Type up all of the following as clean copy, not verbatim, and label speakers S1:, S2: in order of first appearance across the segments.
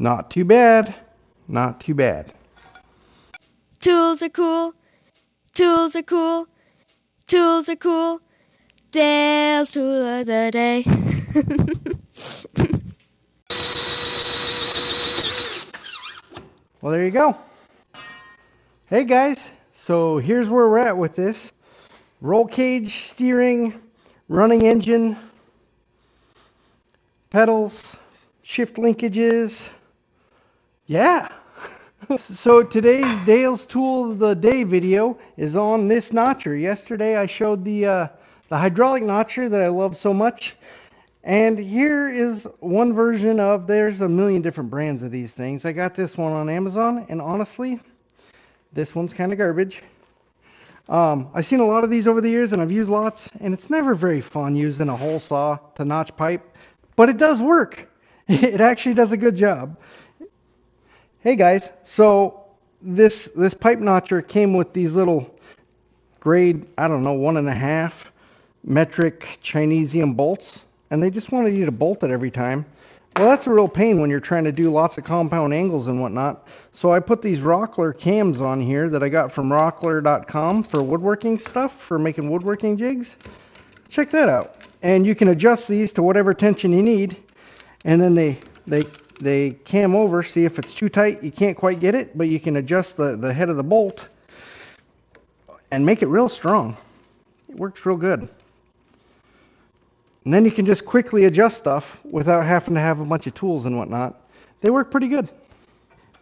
S1: Not too bad. Not too bad.
S2: Tools are cool. Tools are cool. Tools are cool. Dale's tool of the day.
S1: Well, there you go. Hey guys, so here's where we're at with this. Roll cage, steering, running engine, pedals, shift linkages. Yeah. So today's Dale's Tool of the Day video is on this notcher. Yesterday I showed the hydraulic notcher that I love so much. And here is one version of, there's a million different brands of these things. I got this one on Amazon, and honestly, this one's kind of garbage. I've seen a lot of these over the years, and I've used lots, and it's never very fun using a hole saw to notch pipe, but it does work. It actually does a good job. Hey guys, so this pipe notcher came with these little grade, I don't know, 1.5 metric Chinesium bolts, and they just wanted you to bolt it every time. Well, that's a real pain when you're trying to do lots of compound angles and whatnot. So I put these Rockler cams on here that I got from rockler.com for woodworking stuff, for making woodworking jigs. Check that out. And you can adjust these to whatever tension you need, and then they cam over. See, if it's too tight, you can't quite get it, but you can adjust the head of the bolt and make it real strong. It works real good. And then you can just quickly adjust stuff without having to have a bunch of tools and whatnot. They work pretty good.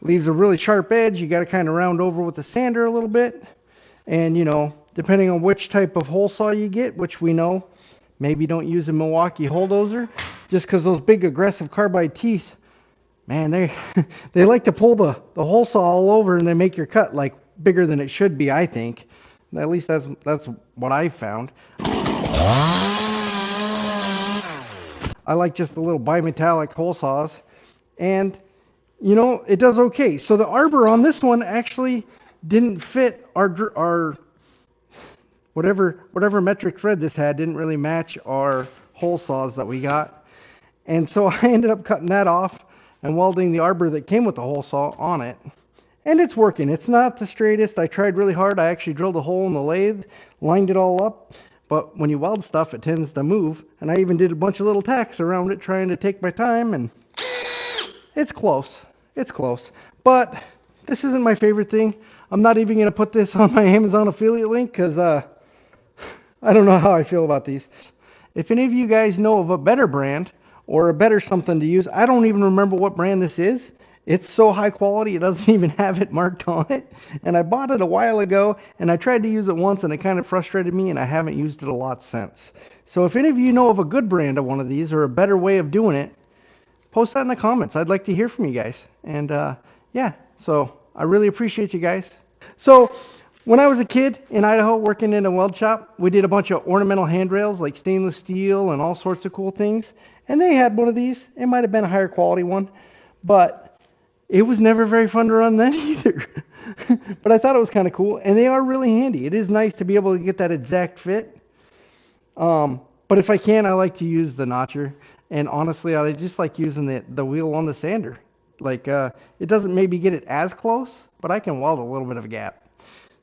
S1: Leaves a really sharp edge. You got to kind of round over with the sander a little bit. And, you know, depending on which type of hole saw you get, which we know, maybe don't use a Milwaukee hole dozer, just because those big aggressive carbide teeth, man, they like to pull the hole saw all over, and they make your cut like bigger than it should be, I think. At least that's what I found. I like just the little bimetallic hole saws, and you know, it does okay. So the arbor on this one actually didn't fit our whatever metric thread this had, didn't really match our hole saws that we got. And so I ended up cutting that off and welding the arbor that came with the hole saw on it. And it's working. It's not the straightest. I tried really hard. I actually drilled a hole in the lathe, lined it all up. But when you weld stuff, it tends to move. And I even did a bunch of little tacks around it, trying to take my time. And it's close. It's close. But this isn't my favorite thing. I'm not even going to put this on my Amazon affiliate link because I don't know how I feel about these. If any of you guys know of a better brand or a better something to use, I don't even remember what brand this is. It's so high quality, it doesn't even have it marked on it. And I bought it a while ago, and I tried to use it once, and it kind of frustrated me, and I haven't used it a lot since. So if any of you know of a good brand of one of these or a better way of doing it, post that in the comments. I'd like to hear from you guys. And yeah, so I really appreciate you guys. So when I was a kid in Idaho working in a weld shop, we did a bunch of ornamental handrails like stainless steel and all sorts of cool things. And they had one of these. It might have been a higher quality one, but it was never very fun to run then either. But I thought it was kind of cool, and they are really handy. It is nice to be able to get that exact fit. But if I can, I like to use the notcher. And honestly, I just like using the wheel on the sander. Like, it doesn't maybe get it as close, but I can weld a little bit of a gap.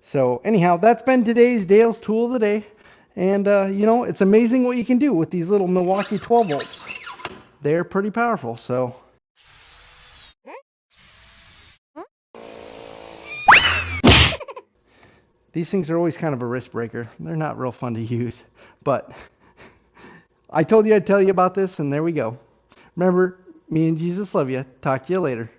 S1: So anyhow, that's been today's Dale's Tool of the Day. And, you know, it's amazing what you can do with these little Milwaukee 12 volts. They're pretty powerful, so... These things are always kind of a wrist breaker. They're not real fun to use. But I told you I'd tell you about this, and there we go. Remember, me and Jesus love you. Talk to you later.